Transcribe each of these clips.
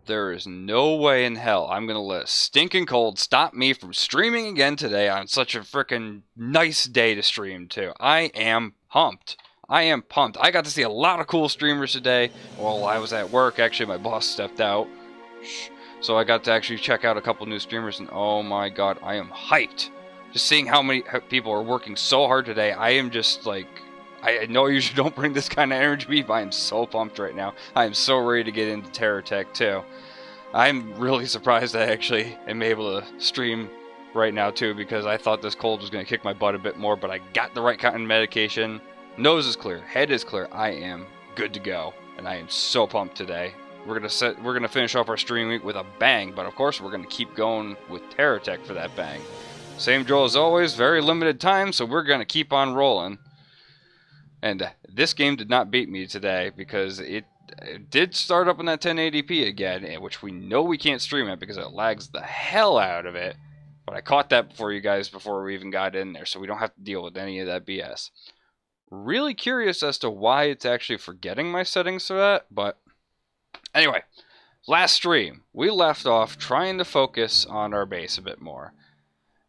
There is no way in hell I'm going to let stinking cold stop me from streaming again today on such a freaking nice day to stream too. I am pumped. I am pumped. I got to see a lot of cool streamers today. While I was at work, actually, my boss stepped out. So I got to actually check out a couple new streamers, and oh my god, I am hyped. Just seeing how many people are working so hard today, I am just like, I know you usually don't bring this kind of energy to me, but I am so pumped right now. I am so ready to get into TerraTech too. I'm really surprised I actually am able to stream right now too, because I thought this cold was going to kick my butt a bit more, but I got the right kind of medication. Nose is clear, head is clear. I am good to go, and I am so pumped today. We're gonna finish off our stream week with a bang, but of course we're gonna keep going with TerraTech for that bang. Same drill as always, very limited time, so we're gonna keep on rolling. And this game did not beat me today because it did start up in that 1080p again, which we know we can't stream it because it lags the hell out of it. But I caught that before you guys, before we even got in there, so we don't have to deal with any of that BS. Really curious as to why it's actually forgetting my settings for that, but anyway, last stream, we left off trying to focus on our base a bit more.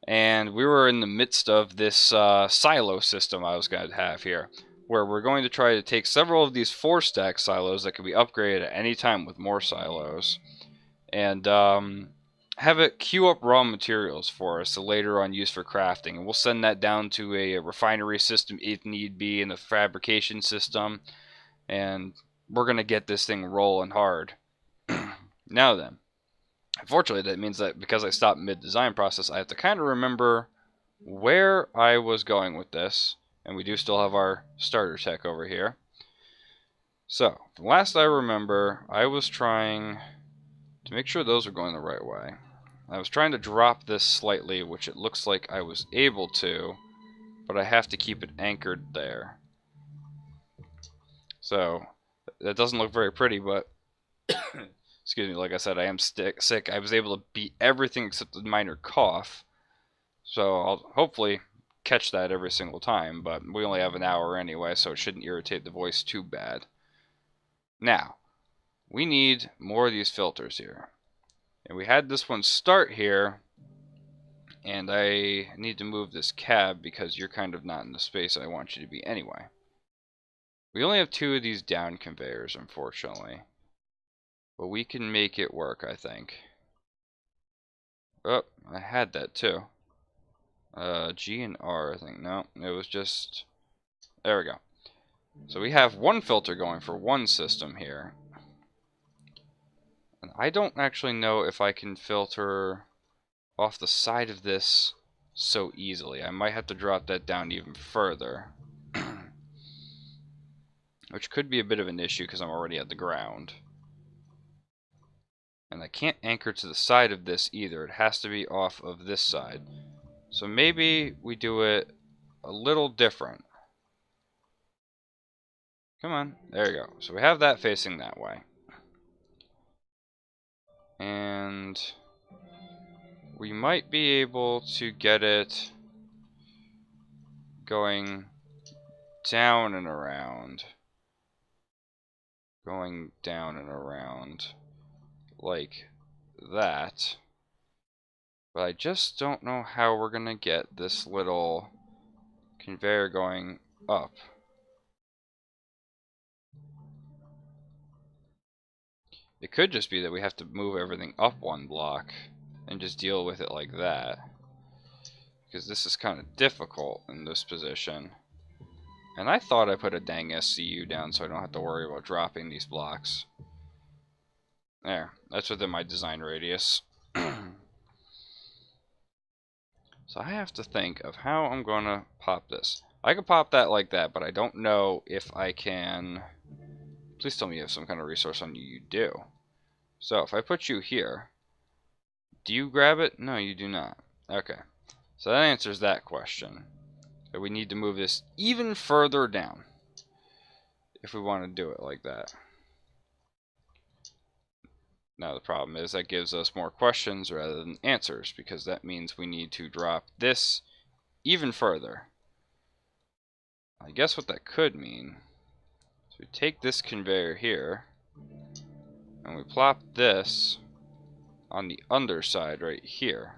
And we were in the midst of this silo system I was going to have here, where we're going to try to take several of these 4-stack silos that can be upgraded at any time with more silos, and have it queue up raw materials for us to later on use for crafting. And we'll send that down to a refinery system if need be, in the fabrication system, and we're going to get this thing rolling hard. Now then, unfortunately, that means that because I stopped mid-design process, I have to kind of remember where I was going with this. And we do still have our starter tech over here. So, last I remember, I was trying to make sure those are going the right way. I was trying to drop this slightly, which it looks like I was able to, but I have to keep it anchored there. So, that doesn't look very pretty, but excuse me, like I said, I am sick. I was able to beat everything except the minor cough. So, I'll hopefully catch that every single time, but we only have an hour anyway, so it shouldn't irritate the voice too bad. Now, we need more of these filters here. And we had this one start here, and I need to move this cab because you're kind of not in the space I want you to be anyway. We only have 2 of these down conveyors, unfortunately. But we can make it work, I think. Oh, I had that too. G and R, I think. No, it was just... There we go. So we have one filter going for one system here. And I don't actually know if I can filter off the side of this so easily. I might have to drop that down even further. Which could be a bit of an issue because I'm already at the ground. And I can't anchor to the side of this either. It has to be off of this side. So maybe we do it a little different. Come on, there you go. So we have that facing that way. And we might be able to get it going down and around. Going down and around like that. But I just don't know how we're gonna get this little conveyor going up. It could just be that we have to move everything up 1 block and just deal with it like that. Because this is kind of difficult in this position. And I thought I put a dang SCU down so I don't have to worry about dropping these blocks. There, that's within my design radius. So I have to think of how I'm going to pop this. I could pop that like that, but I don't know if I can... Please tell me you have some kind of resource on you. You do. So if I put you here, do you grab it? No, you do not. Okay. So that answers that question. But we need to move this even further down if we want to do it like that. Now the problem is that gives us more questions rather than answers, because that means we need to drop this even further. I guess what that could mean is we take this conveyor here, And we plop this on the underside right here.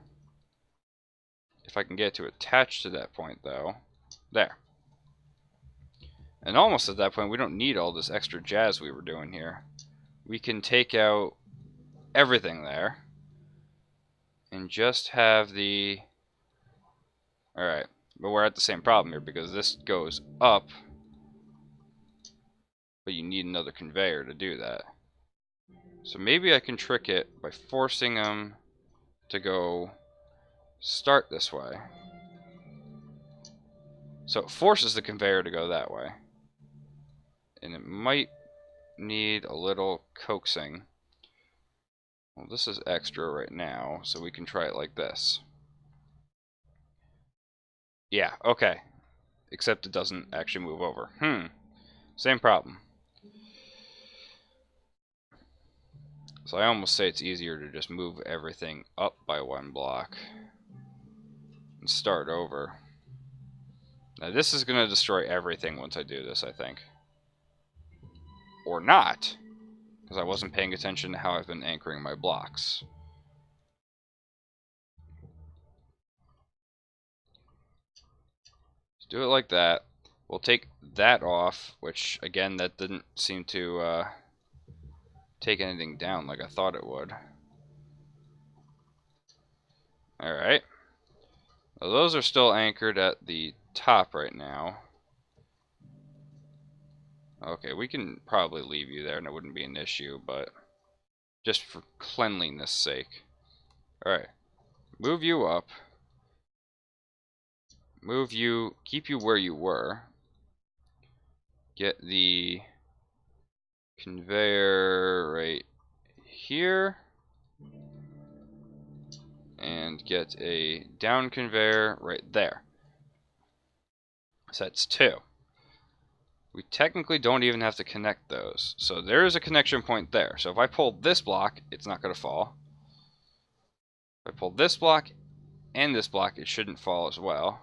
If I can get it to attach to that point, though. There. And almost at that point, we don't need all this extra jazz we were doing here. We can take out everything there and just have the... Alright, but we're at the same problem here because this goes up, but you need another conveyor to do that. So maybe I can trick it by forcing them to go start this way. So it forces the conveyor to go that way. And it might need a little coaxing. Well, this is extra right now, so we can try it like this. Yeah, okay. Except it doesn't actually move over. Same problem. So I almost say it's easier to just move everything up by one block and start over. Now this is going to destroy everything once I do this, I think. Or not, because I wasn't paying attention to how I've been anchoring my blocks. Let's do it like that. We'll take that off, which, again, that didn't seem to take anything down like I thought it would. Alright. Well, those are still anchored at the top right now. Okay, we can probably leave you there and it wouldn't be an issue, but just for cleanliness sake. Alright. Move you up. Move you, keep you where you were. Get the conveyor right here. And get a down conveyor right there. So that's 2. We technically don't even have to connect those. So there is a connection point there. So if I pull this block, it's not going to fall. If I pull this block and this block, it shouldn't fall as well.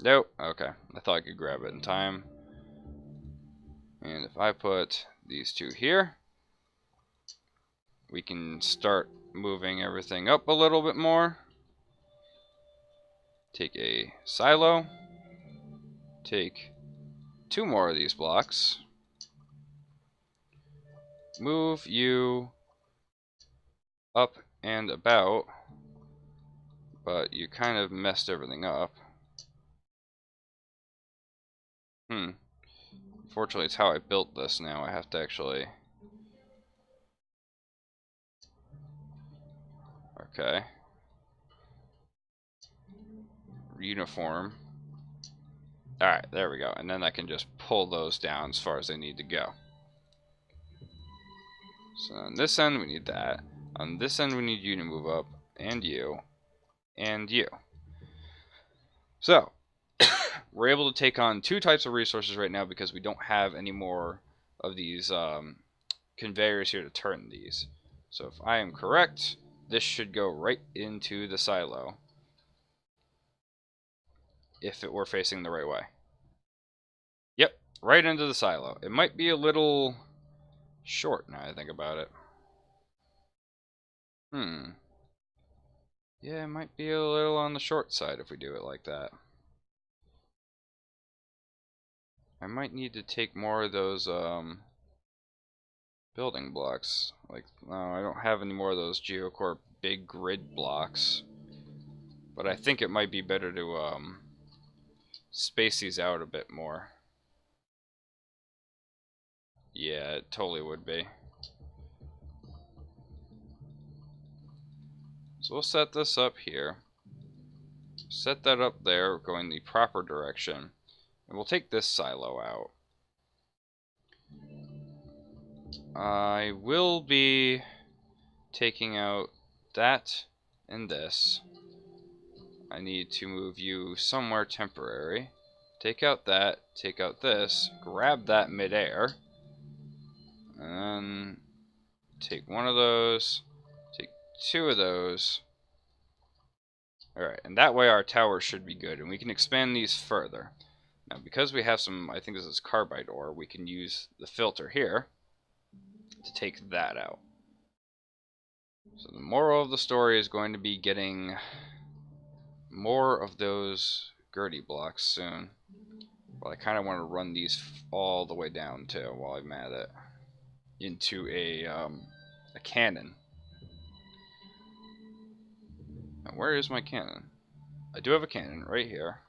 Nope. Okay. I thought I could grab it in time. And if I put these 2 here, we can start moving everything up a little bit more. Take a silo. Take 2 more of these blocks. Move you up and about, but you kind of messed everything up. Unfortunately, it's how I built this now. I have to actually... Okay. Uniform. Alright, there we go. And then I can just pull those down as far as they need to go. So on this end, we need that. On this end, we need you to move up, and you, and you. So, we're able to take on 2 types of resources right now because we don't have any more of these conveyors here to turn these. So if I am correct, this should go right into the silo. If it were facing the right way. Yep, right into the silo. It might be a little short now I think about it. Yeah, it might be a little on the short side if we do it like that. I might need to take more of those building blocks. Like, no, I don't have any more of those Geocore big grid blocks. But I think it might be better to space these out a bit more. Yeah, it totally would be. So we'll set this up here. Set that up there, going the proper direction. And we'll take this silo out. I will be taking out that and this. I need to move you somewhere temporary. Take out that, take out this, grab that midair, and then take one of those, take 2 of those. Alright, and that way our tower should be good, and we can expand these further. Now, because we have some, I think this is carbide ore, we can use the filter here. to take that out. So the moral of the story is going to be getting more of those Gertie blocks soon. But I kind of want to run these all the way down too while I'm at it into a cannon. Now, where is my cannon? I do have a cannon right here,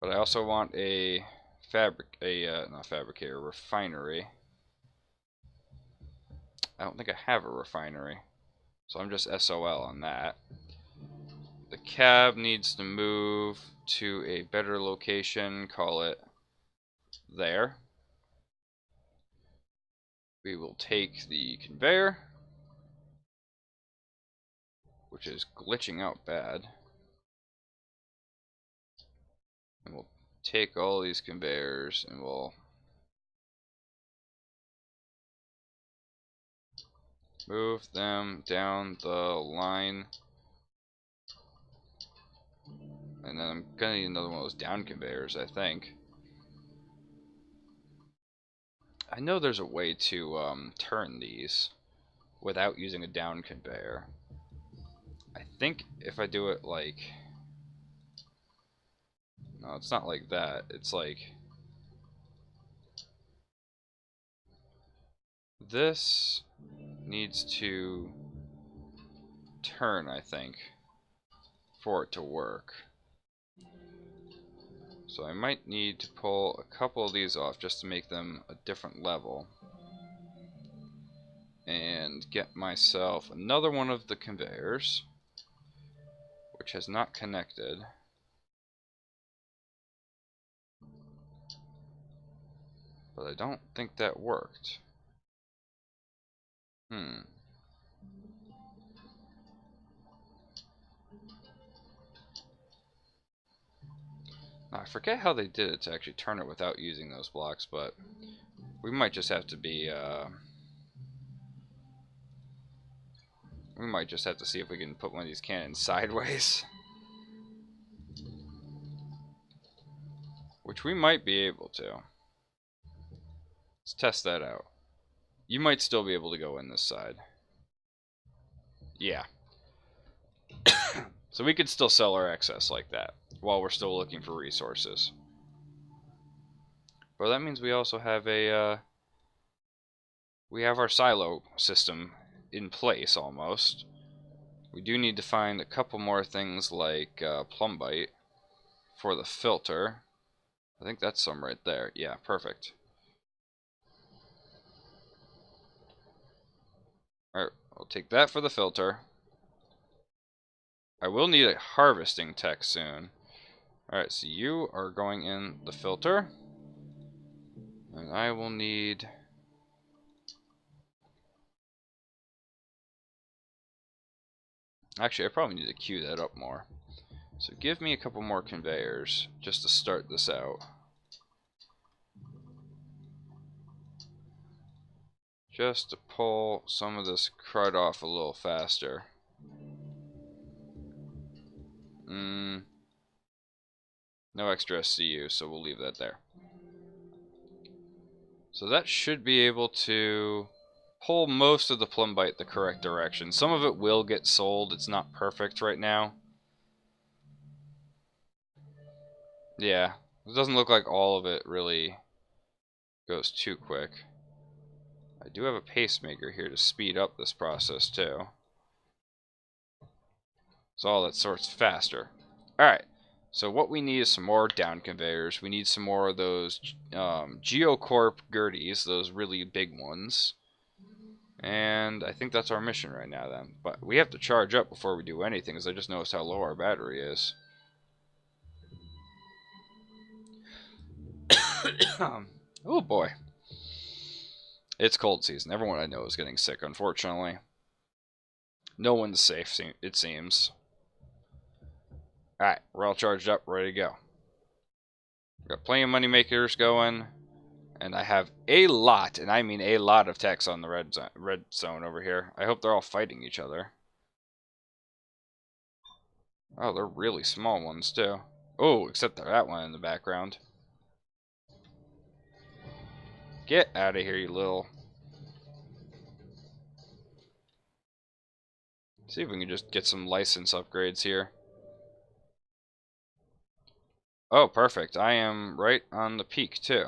but I also want a not fabricator, refinery. I don't think I have a refinery, so I'm just SOL on that. The cab needs to move to a better location, call it there. We will take the conveyor, which is glitching out bad, and we'll take all these conveyors and we'll move them down the line. And then I'm gonna need another one of those down conveyors, I think. I know there's a way to turn these without using a down conveyor. I think if I do it like... No, it's not like that. It's like... This needs to turn, I think, for it to work. So I might need to pull a couple of these off just to make them a different level. And get myself another one of the conveyors, which has not connected. But I don't think that worked. I forget how they did it to actually turn it without using those blocks, but we might just have to be, we might just have to see if we can put one of these cannons sideways. Which we might be able to. Let's test that out. You might still be able to go in this side. Yeah. So we could still sell our excess like that while we're still looking for resources. But that means we also have a we have our silo system in place almost. We do need to find a couple more things like plumbite for the filter. I think that's some right there. Yeah, perfect. Alright, I'll take that for the filter. I will need a harvesting tech soon. Alright, so you are going in the filter. And I will need... Actually, I probably need to queue that up more. So give me a couple more conveyors just to start this out. Just to pull some of this crud off a little faster. No extra SCU, so we'll leave that there. So that should be able to pull most of the plumbite the correct direction. Some of it will get sold. It's not perfect right now. Yeah, it doesn't look like all of it really goes too quick. I do have a pacemaker here to speed up this process too. So all that sorts faster. Alright, so what we need is some more down conveyors. We need some more of those Geocorp Gerties, those really big ones. And I think that's our mission right now then. But we have to charge up before we do anything, because I just noticed how low our battery is. Oh boy. It's cold season. Everyone I know is getting sick, unfortunately. No one's safe, it seems. Alright, we're all charged up, ready to go. Got plenty of money makers going. And I have a lot, and I mean a lot of techs on the red zone over here. I hope they're all fighting each other. Oh, they're really small ones, too. Oh, except that one in the background. Get out of here, you little... See if we can just get some license upgrades here. Oh, perfect. I am right on the peak, too.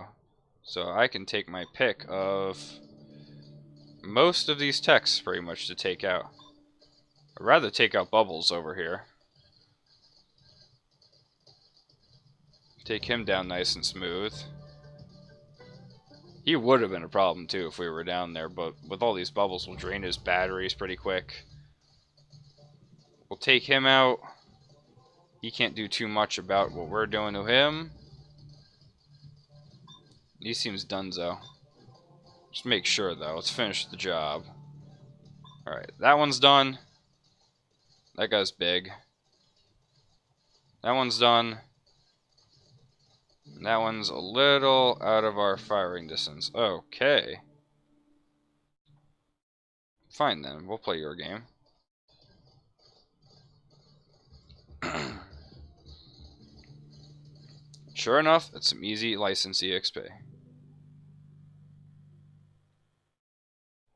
So I can take my pick of most of these techs, pretty much, to take out. I'd rather take out Bubbles over here. Take him down nice and smooth. He would have been a problem, too, if we were down there, but with all these Bubbles, we'll drain his batteries pretty quick. We'll take him out. He can't do too much about what we're doing to him. He seems donezo. Just make sure, though. Let's finish the job. Alright, that one's done. That guy's big. That one's done. That one's a little out of our firing distance. Okay. Fine then, we'll play your game. Sure enough, it's some easy license EXP.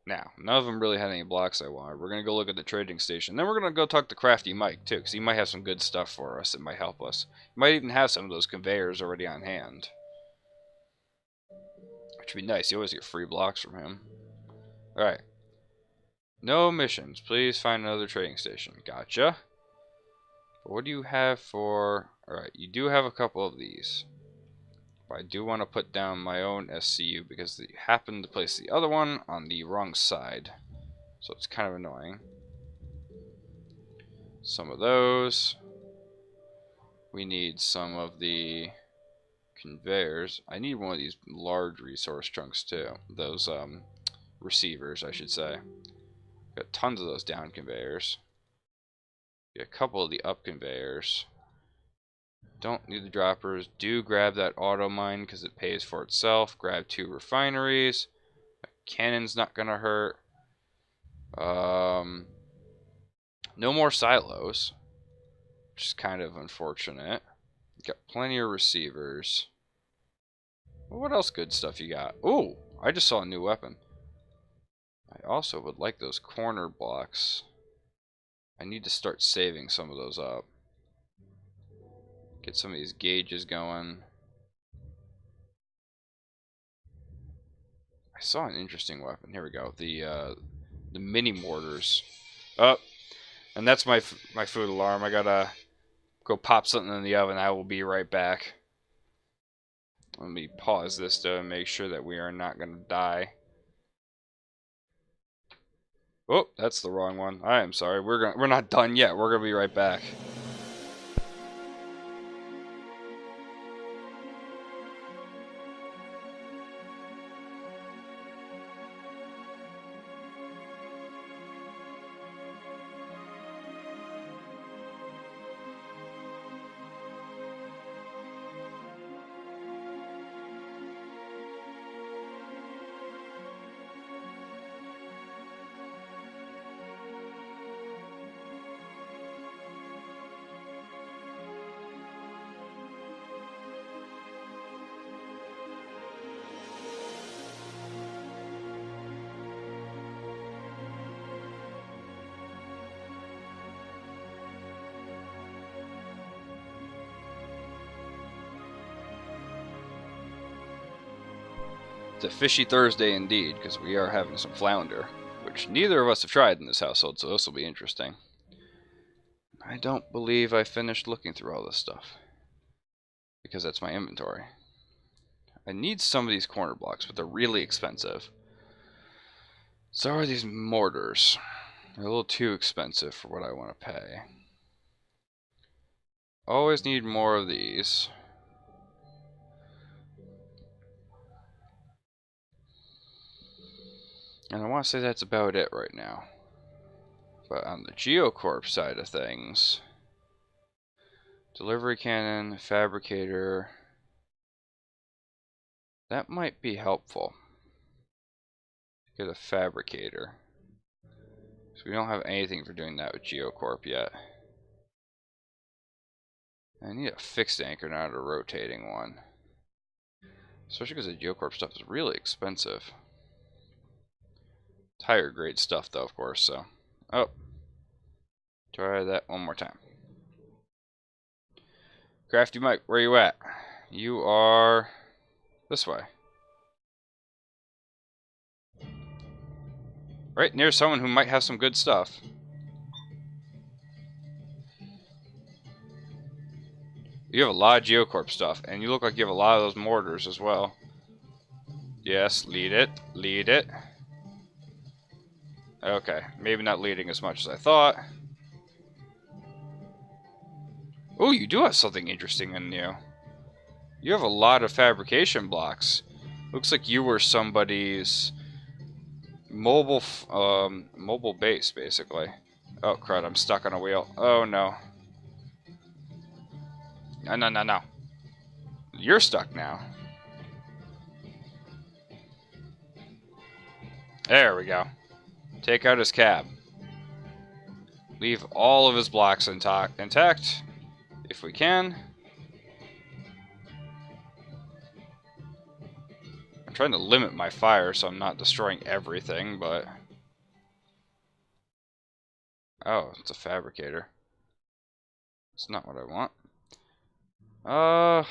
Now, none of them really had any blocks I wanted. We're going to go look at the trading station. Then we're going to go talk to Crafty Mike, too, because he might have some good stuff for us that might help us. He might even have some of those conveyors already on hand. Which would be nice. You always get free blocks from him. Alright. No missions. Please find another trading station. Gotcha. But what do you have for... Alright, you do have a couple of these. But I do want to put down my own SCU because they happen to place the other one on the wrong side. So it's kind of annoying. Some of those. We need some of the conveyors. I need one of these large resource chunks too. Those receivers, I should say. Got tons of those down conveyors. Get a couple of the up conveyors. Don't need the droppers. Do grab that auto mine because it pays for itself. Grab 2 refineries. A cannon's not gonna hurt. No more silos, which is kind of unfortunate. Got plenty of receivers. What else good stuff you got? Ooh, I just saw a new weapon. I also would like those corner blocks. I need to start saving some of those up. Get some of these gauges going. I saw an interesting weapon. Here we go. The mini mortars. Oh, and that's my food alarm. I gotta go pop something in the oven. I will be right back. Let me pause this to make sure that we are not gonna die. Oh, that's the wrong one. I am sorry. We're not done yet. We're gonna be right back. It's a fishy Thursday indeed, because we are having some flounder, which neither of us have tried in this household, so this will be interesting. I don't believe I finished looking through all this stuff, because that's my inventory. I need some of these corner blocks, but they're really expensive. So are these mortars. They're a little too expensive for what I want to pay. Always need more of these. And I want to say that's about it right now. But on the Geocorp side of things, delivery cannon, fabricator, that might be helpful. Get a fabricator. So we don't have anything for doing that with Geocorp yet. I need a fixed anchor, not a rotating one. Especially because the Geocorp stuff is really expensive. It's higher grade stuff though, of course, so. Oh. Try that one more time. Crafty Mike, where you at? You are this way. Right near someone who might have some good stuff. You have a lot of Geocorp stuff, and you look like you have a lot of those mortars as well. Yes, lead it. Lead it. Okay, maybe not leading as much as I thought. Oh, you do have something interesting in you. You have a lot of fabrication blocks. Looks like you were somebody's mobile base, basically. Oh, crud, I'm stuck on a wheel. Oh, no. No, no, no, no. You're stuck now. There we go. Take out his cab. Leave all of his blocks intact, if we can. I'm trying to limit my fire so I'm not destroying everything, but... Oh, it's a fabricator. It's not what I want. Yeah,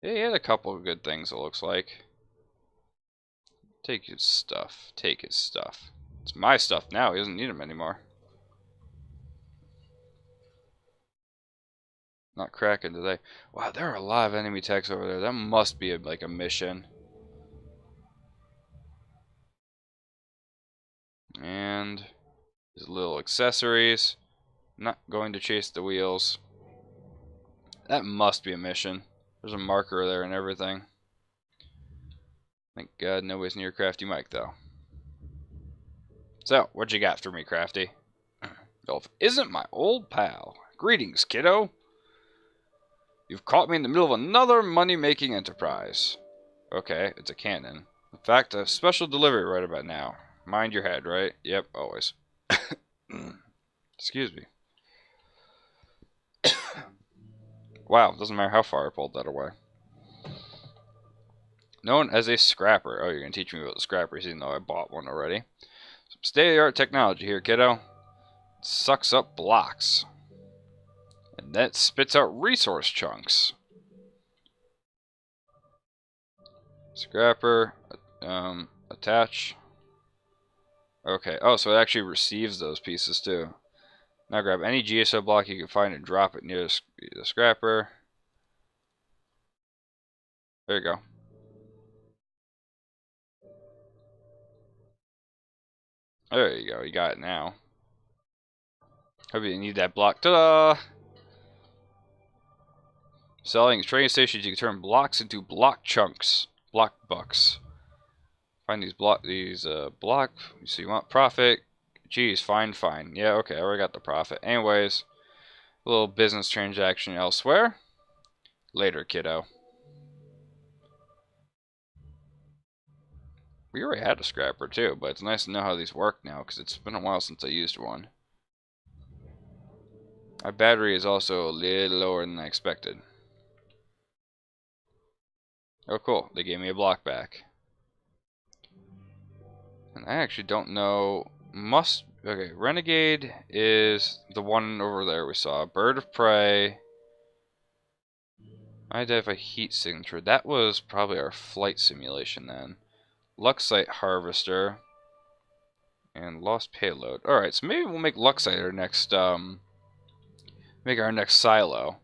he had a couple of good things, it looks like. Take his stuff. Take his stuff. It's my stuff now. He doesn't need them anymore. Not cracking today. Wow, there are a lot of enemy techs over there. That must be like a mission. And his little accessories. Not going to chase the wheels. That must be a mission. There's a marker there and everything. Thank God nobody's near Crafty Mike, though. So, what you got for me, Crafty? Dolph isn't my old pal. Greetings, kiddo. You've caught me in the middle of another money-making enterprise. Okay, it's a cannon. In fact, a special delivery right about now. Mind your head, right? Yep, always. Excuse me. Wow, doesn't matter how far I pulled that away. Known as a scrapper. Oh, you're going to teach me about the scrappers even though I bought one already. Some state-of-the-art technology here, kiddo. It sucks up blocks. And that spits out resource chunks. Scrapper. Attach. Okay. Oh, so it actually receives those pieces too. Now grab any GSO block you can find and drop it near the scrapper. There you go. There you go. You got it now. Hope you need that block. Ta-da! Selling train stations, you can turn blocks into block chunks. Block bucks. Find these block. So you want profit? Geez, fine. Yeah, okay. I already got the profit. Anyways, a little business transaction elsewhere. Later, kiddo. We already had a scrapper too, but it's nice to know how these work now because it's been a while since I used one. My battery is also a little lower than I expected. Oh, cool. They gave me a block back. And I actually don't know. Okay, Renegade is the one over there we saw. Bird of Prey. Identify heat signature. That was probably our flight simulation then. Luxite harvester. And lost payload. Alright, so maybe we'll make Luxite our next make our next silo.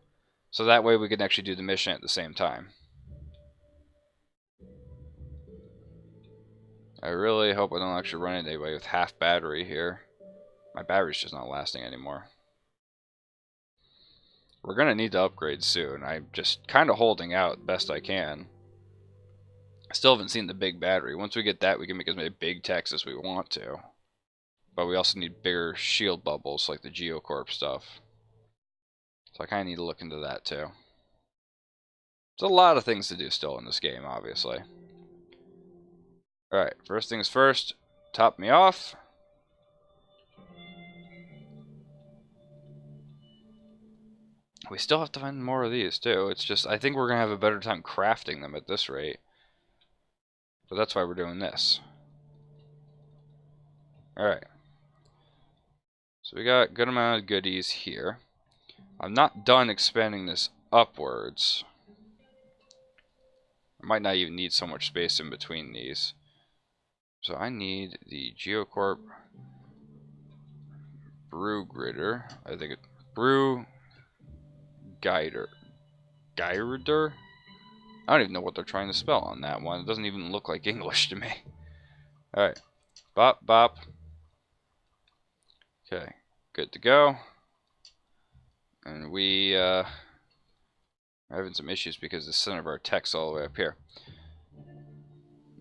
So that way we can actually do the mission at the same time. I really hope I don't actually run into anybody with half battery here. My battery's just not lasting anymore. We're going to need to upgrade soon. I'm just kind of holding out best I can. I still haven't seen the big battery. Once we get that, we can make as many big techs as we want to. But we also need bigger shield bubbles like the Geocorp stuff. So I kind of need to look into that too. There's a lot of things to do still in this game, obviously. Alright, first things first, top me off. We still have to find more of these too. It's just, I think we're going to have a better time crafting them at this rate. So that's why we're doing this. Alright. So we got a good amount of goodies here. I'm not done expanding this upwards. I might not even need so much space in between these. So I need the Geocorp Brew Gritter. I think it Brew Guider. Guider? I don't even know what they're trying to spell on that one. It doesn't even look like English to me. Alright. Bop, bop. Okay. Good to go. And we are having some issues because the center of our tech's all the way up here.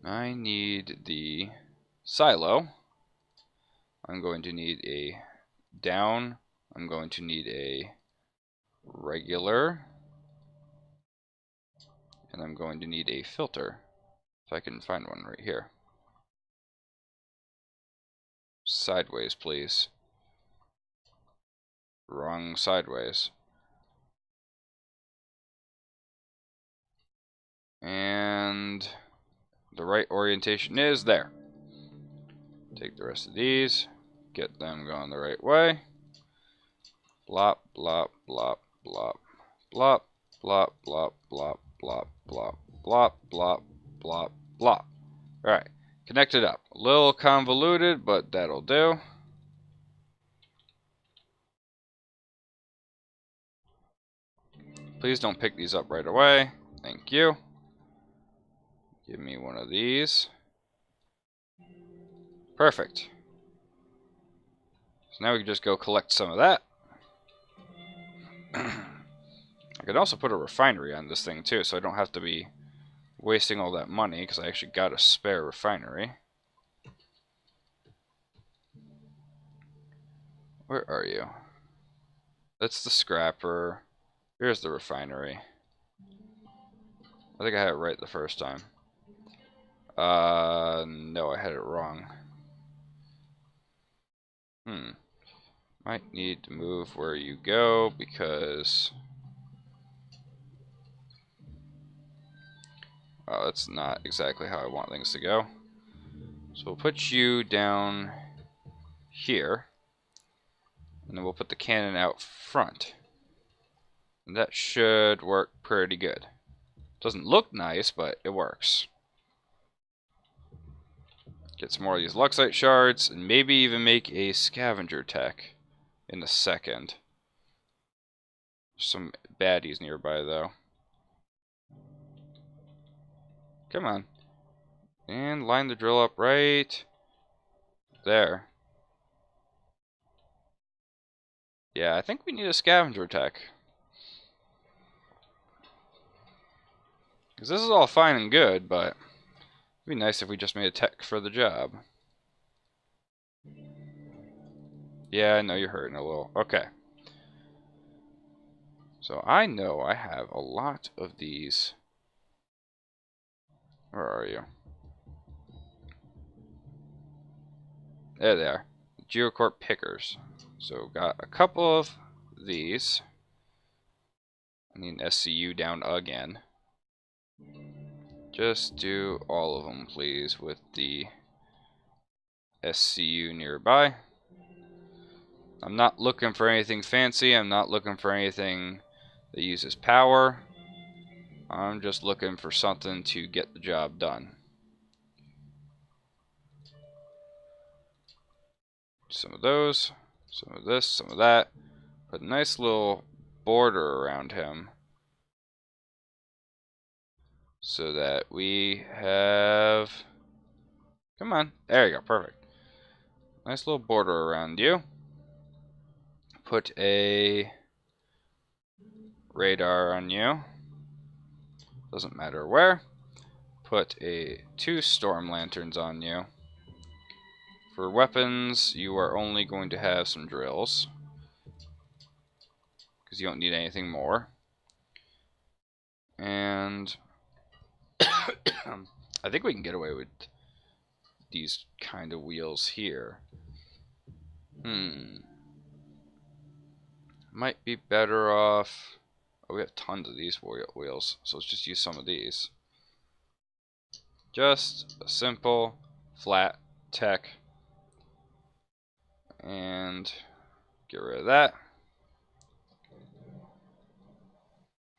I need the silo. I'm going to need a down. I'm going to need a regular. And I'm going to need a filter. If I can find one right here. Sideways, please. Wrong sideways. And the right orientation is there. Take the rest of these. Get them going the right way. Blop, blop, blop, blop. Blop, blop, blop, blop, blop, blop, blop, blop, blop, blop. Alright, connect it up. A little convoluted, but that'll do. Please don't pick these up right away. Thank you. Give me one of these. Perfect. So now we can just go collect some of that. I could also put a refinery on this thing too, so I don't have to be wasting all that money, because I actually got a spare refinery. Where are you? That's the scrapper. Here's the refinery. I think I had it right the first time. No, I had it wrong. Might need to move where you go, because... oh, that's not exactly how I want things to go. So we'll put you down here. And then we'll put the cannon out front. And that should work pretty good. Doesn't look nice, but it works. Get some more of these Luxite shards, and maybe even make a scavenger tech in a second. There's some baddies nearby, though. Come on. And line the drill up right there. Yeah, I think we need a scavenger tech. Because this is all fine and good, but it'd be nice if we just made a tech for the job. Yeah, I know you're hurting a little. Okay. So I know I have a lot of these. Where are you? There they are. Geocorp pickers. So got a couple of these. I need an SCU down again. Just do all of them, please, with the SCU nearby. I'm not looking for anything fancy. I'm not looking for anything that uses power. I'm just looking for something to get the job done. Some of those, some of this, some of that. Put a nice little border around him so that we have... come on, there you go, perfect. Nice little border around you. Put a radar on you. Doesn't matter where. Put two storm lanterns on you. For weapons, you are only going to have some drills, because you don't need anything more. And I think we can get away with these kind of wheels here. Might be better off... oh, we have tons of these wheels, so let's just use some of these. Just a simple, flat tech. And Get rid of that.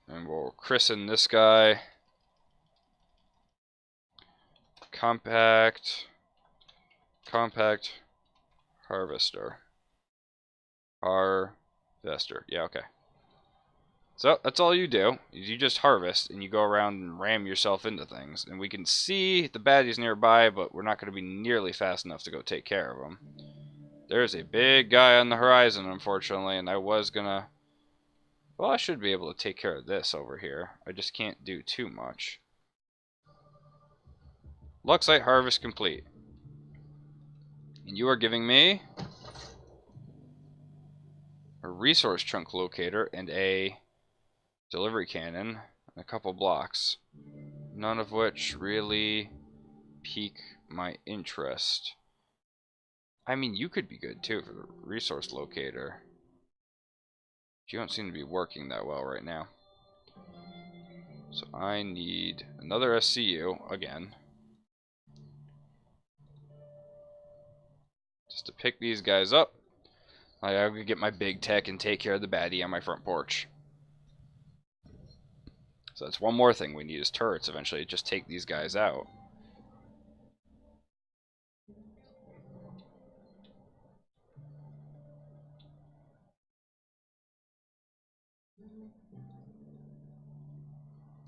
And we'll christen this guy Compact Harvester. Yeah, okay. So that's all you do, is you just harvest, and you go around and ram yourself into things. And we can see the baddies nearby, but we're not going to be nearly fast enough to go take care of them. There's a big guy on the horizon, unfortunately, and I was going to... Well, I should be able to take care of this over here. I just can't do too much. Luxite harvest complete. And you are giving me a resource chunk locator and a delivery cannon and a couple blocks. None of which really pique my interest. I mean, you could be good too for the resource locator. You don't seem to be working that well right now. So I need another SCU again. Just to pick these guys up. I'm gonna get my big tech and take care of the baddie on my front porch. So that's one more thing we need, is turrets eventually. Just take these guys out.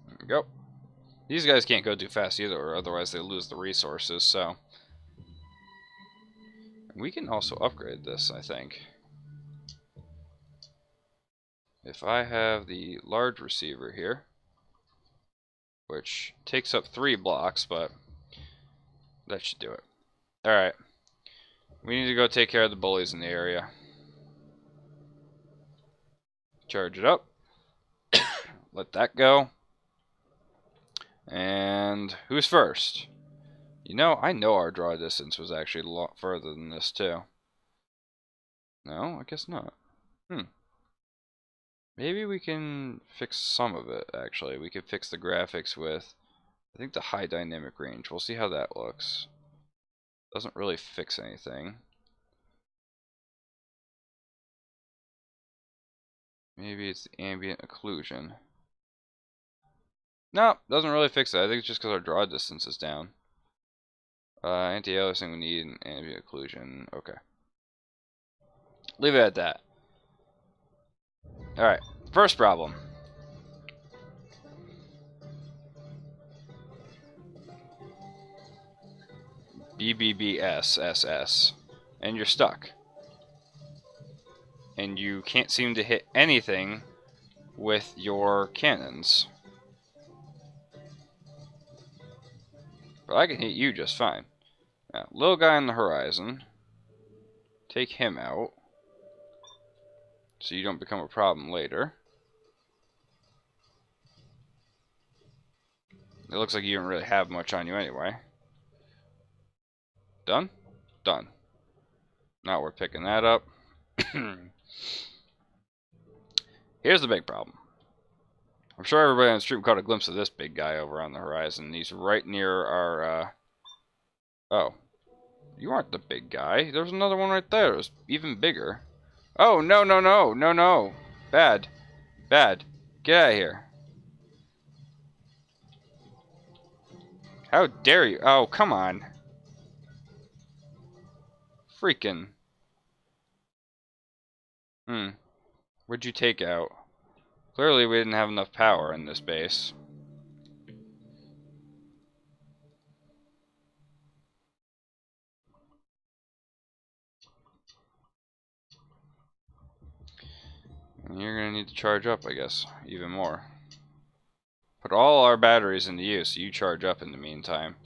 There we go. These guys can't go too fast either, or otherwise they lose the resources, so... We can also upgrade this, I think. If I have the large receiver here, which takes up 3 blocks, but that should do it. Alright. We need to go take care of the bullies in the area. Charge it up. Let that go. And who's first? You know, I know our draw distance was actually a lot further than this, too. No, I guess not. Maybe we can fix some of it, actually. We could fix the graphics with, I think, the high dynamic range. We'll see how that looks. Doesn't really fix anything. Maybe it's the ambient occlusion. No, doesn't really fix it. I think it's just because our draw distance is down. Anti-aliasing we need, and ambient occlusion. Okay. Leave it at that. Alright, first problem. BBBSSS. And you're stuck. And you can't seem to hit anything with your cannons. But I can hit you just fine. Now, little guy on the horizon. Take him out. So you don't become a problem later. It looks like you don't really have much on you anyway. Done? Done. Now we're picking that up. Here's the big problem. I'm sure everybody on the stream caught a glimpse of this big guy over on the horizon. He's right near our, Oh. You aren't the big guy. There's another one right there. It was even bigger. Oh, no, no, no. No, no. Bad. Bad. Get out of here. How dare you? Oh, come on. Freaking. What'd you take out? Clearly we didn't have enough power in this base. And you're gonna need to charge up, I guess, even more. Put all our batteries into use, so you charge up in the meantime.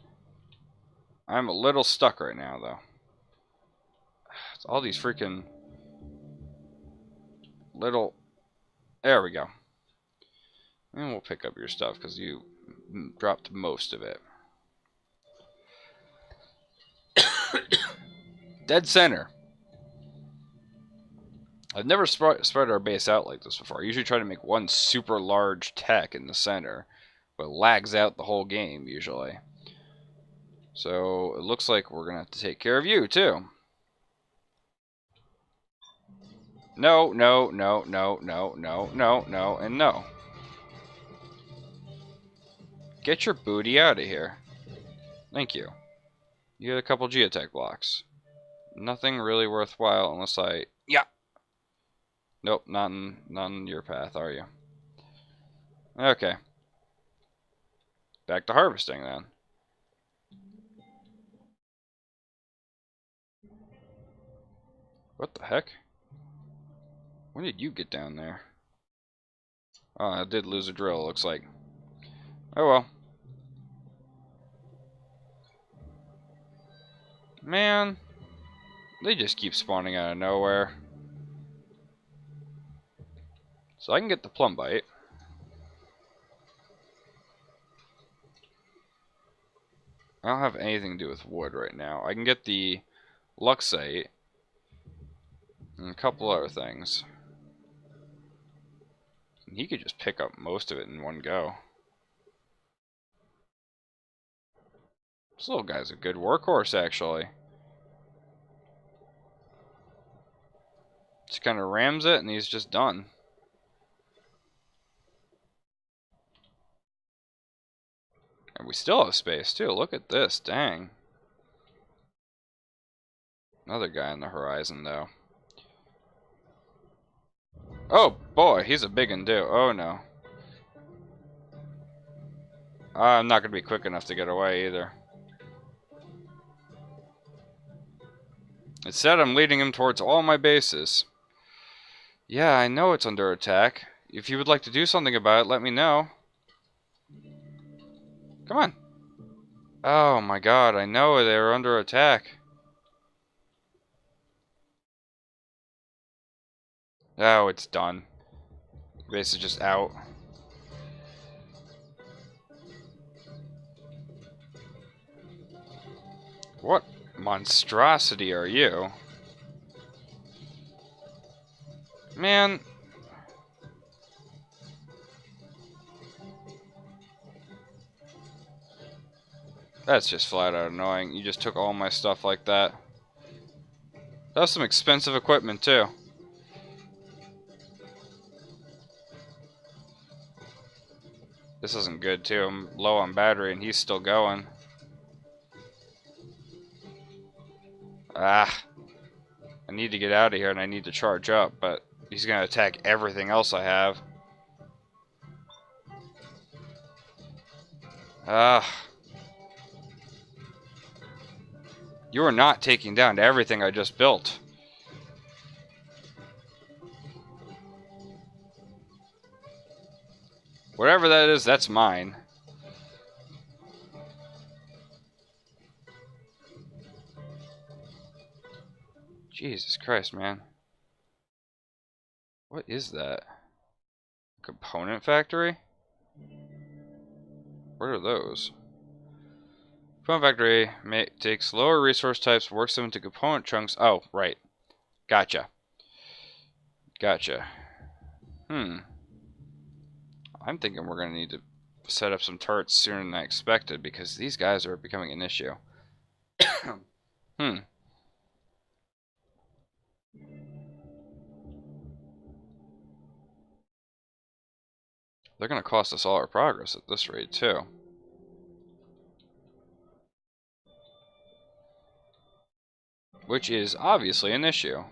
I'm a little stuck right now, though. It's all these freaking little... There we go. And we'll pick up your stuff, because you dropped most of it. Dead center. I've never spread our base out like this before. I usually try to make one super large tech in the center, but it lags out the whole game, usually. So, it looks like we're going to have to take care of you, too. No, no, no, no, no, no, no, no, and no. Get your booty out of here. Thank you. You get a couple geotech blocks. Nothing really worthwhile unless I... Yeah! Nope, not in your path, are you? Okay. Back to harvesting, then. What the heck? When did you get down there? Oh, I did lose a drill, looks like. Oh well. Man, they just keep spawning out of nowhere. So I can get the plumbite. I don't have anything to do with wood right now. I can get the luxite and a couple other things. He could just pick up most of it in one go. This little guy's a good workhorse, actually. Just kind of rams it, and he's just done. And we still have space, too. Look at this. Dang. Another guy on the horizon, though. Oh, boy. He's a big one, too. Oh, no. I'm not going to be quick enough to get away, either. Instead, I'm leading him towards all my bases. Yeah, I know it's under attack. If you would like to do something about it, let me know. Come on. Oh my god, I know they're under attack. Oh, it's done. Base is just out. What monstrosity are you? Man. That's just flat out annoying. You just took all my stuff like that. That's some expensive equipment, too. This isn't good, too. I'm low on battery, and he's still going. Ah. I need to get out of here, and I need to charge up, but he's going to attack everything else I have. Ah. You are not taking down everything I just built. Whatever that is, that's mine. Jesus Christ, man. What is that? Component factory? What are those? Component factory takes lower resource types, works them into component chunks. Oh, right. Gotcha. Gotcha. I'm thinking we're going to need to set up some turrets sooner than I expected because these guys are becoming an issue. They're going to cost us all our progress at this rate, too. Which is obviously an issue.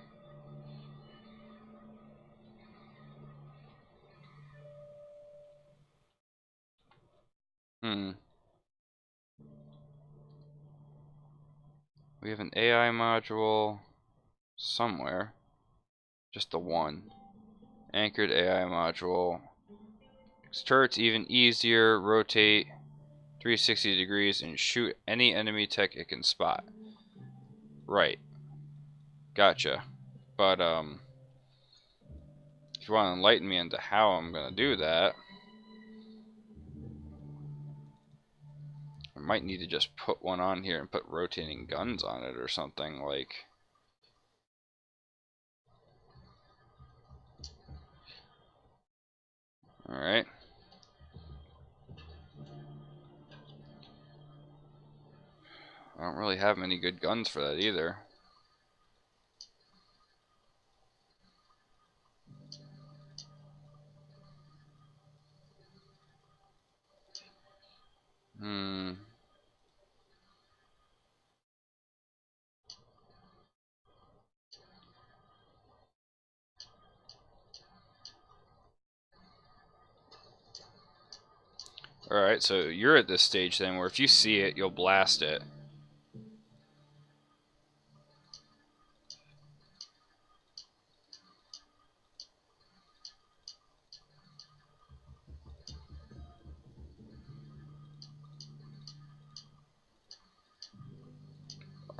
We have an AI module somewhere. Just the one. Anchored AI module. Makes turrets even easier. Rotate 360 degrees and shoot any enemy tech it can spot. Right. Gotcha. But, if you want to enlighten me into how I'm going to do that, I might need to just put one on here and put rotating guns on it or something, like... Alright. I don't really have many good guns for that either. Alright, so you're at this stage then where if you see it, you'll blast it.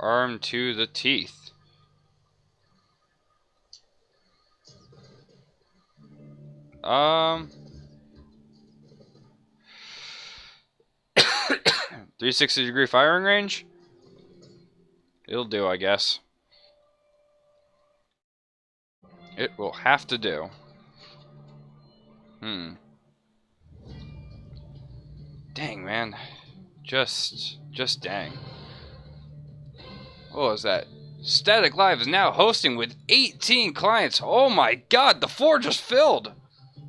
Armed to the teeth. Um... 360-degree firing range? It'll do, I guess. It will have to do. Dang, man. Just dang. What was that? Static Live is now hosting with 18 clients. Oh my god, the floor just filled.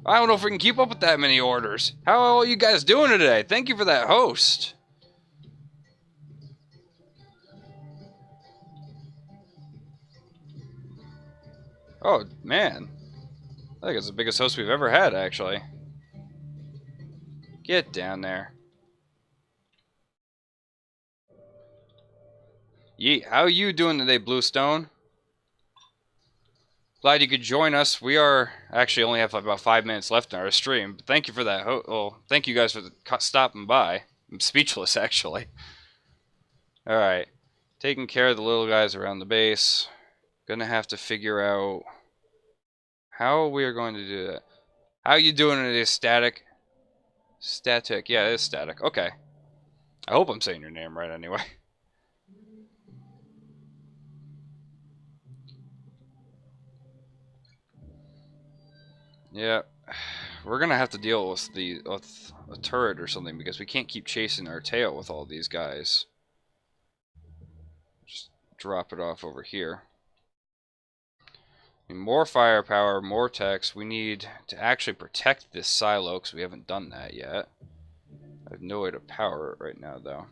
I don't know if we can keep up with that many orders. How are you guys doing today? Thank you for that host. Oh, man. I think it's the biggest host we've ever had, actually. Get down there. Yeet, how you doing today, Bluestone? Glad you could join us. We are actually only have about 5 minutes left in our stream. But thank you for that. Oh, thank you guys for stopping by. I'm speechless, actually. Alright. Taking care of the little guys around the base. Gonna have to figure out how we are going to do that. How you doing today, Static? Static. Yeah, it is Static. Okay. I hope I'm saying your name right anyway. Yeah, we're gonna have to deal with a turret or something because we can't keep chasing our tail with all these guys. Just drop it off over here. I mean, more firepower, more techs. We need to actually protect this silo because we haven't done that yet. I have no way to power it right now, though.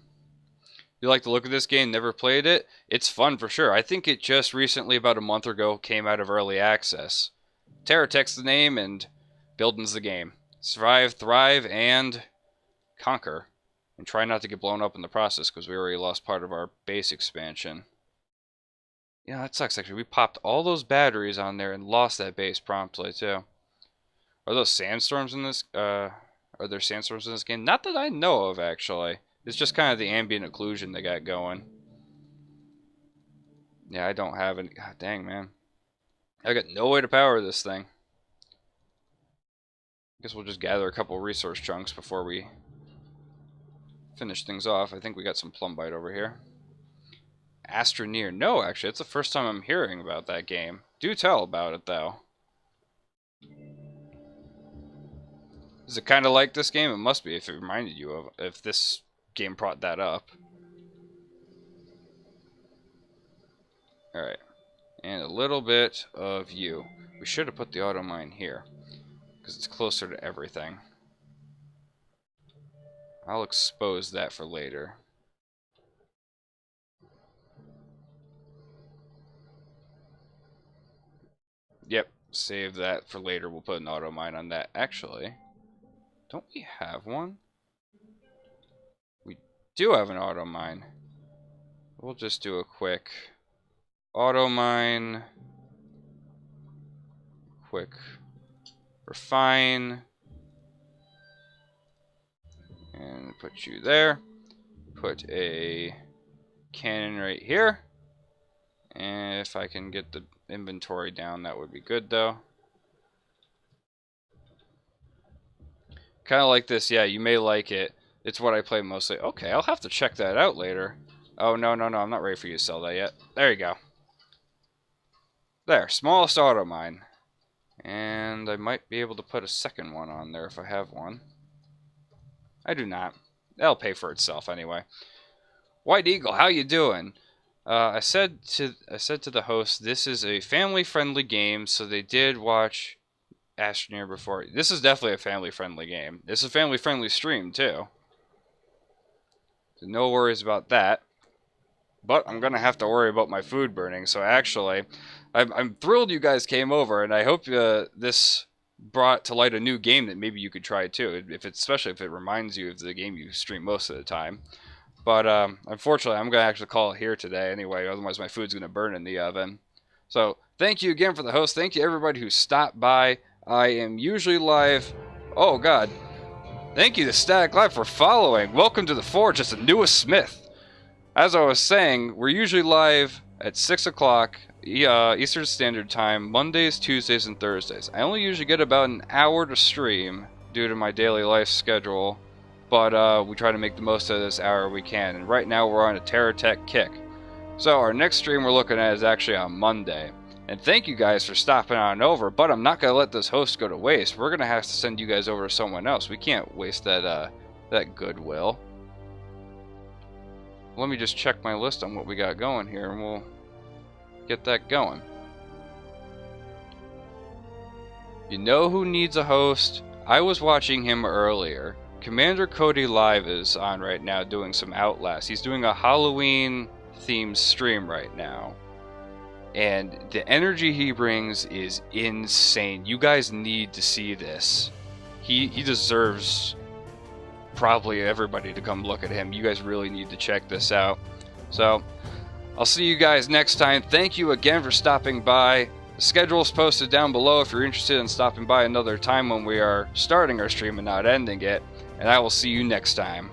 You like the look of this game? Never played it? It's fun for sure. I think it just recently, about a month ago, came out of early access. TerraTech's the name, and building's the game. Survive, thrive, and conquer. And try not to get blown up in the process, because we already lost part of our base expansion. Yeah, that sucks, actually. We popped all those batteries on there and lost that base promptly, too. Are those sandstorms in this, are there sandstorms in this game? Not that I know of, actually. It's just kind of the ambient occlusion they got going. Yeah, I don't have any. God dang, man. I got no way to power this thing. Guess we'll just gather a couple resource chunks before we finish things off. I think we got some plumbite over here. Astroneer. No, actually, it's the first time I'm hearing about that game. Do tell about it, though. Is it kind of like this game? It must be if it reminded you of, if this game brought that up. Alright. And a little bit of you. We should have put the auto mine here, because it's closer to everything. I'll expose that for later. Yep, save that for later. We'll put an auto mine on that. Actually, don't we have one? We do have an auto mine. We'll just do a quick auto mine. Quick refine. And put you there. Put a cannon right here. And if I can get the inventory down, that would be good, though. Kind of like this. Yeah, you may like it. It's what I play mostly. Okay, I'll have to check that out later. Oh, no, no, no. I'm not ready for you to sell that yet. There you go. There. Smallest auto mine. And I might be able to put a second one on there if I have one. I do not. That'll pay for itself anyway. White Eagle, how you doing? I said to the host, this is a family-friendly game, so they did watch Astroneer before. This is definitely a family-friendly game. It's a family-friendly stream too. So no worries about that. But I'm gonna have to worry about my food burning. So actually, I'm thrilled you guys came over, and I hope this brought to light a new game that maybe you could try too, if it's, especially if it reminds you of the game you stream most of the time. But unfortunately, I'm going to actually call it here today anyway, otherwise my food's going to burn in the oven. So thank you again for the host. Thank you everybody who stopped by. I am usually live. Oh, God. Thank you to Static Live for following. Welcome to the Forge as the newest Smith. As I was saying, we're usually live at 6 o'clock Eastern Standard Time, Mondays, Tuesdays, and Thursdays. I only usually get about an hour to stream due to my daily life schedule, but we try to make the most of this hour we can. And right now we're on a TerraTech kick. So our next stream we're looking at is actually on Monday. And thank you guys for stopping on over, but I'm not going to let this host go to waste. We're going to have to send you guys over to someone else. We can't waste that goodwill. Let me just check my list on what we got going here, and we'll get that going. You know who needs a host? I was watching him earlier. Commander Cody Live is on right now doing some Outlast. He's doing a Halloween-themed stream right now. And the energy he brings is insane. You guys need to see this. He deserves probably everybody to come look at him. You guys really need to check this out. So, I'll see you guys next time. Thank you again for stopping by. The schedule is posted down below if you're interested in stopping by another time when we are starting our stream and not ending it. And I will see you next time.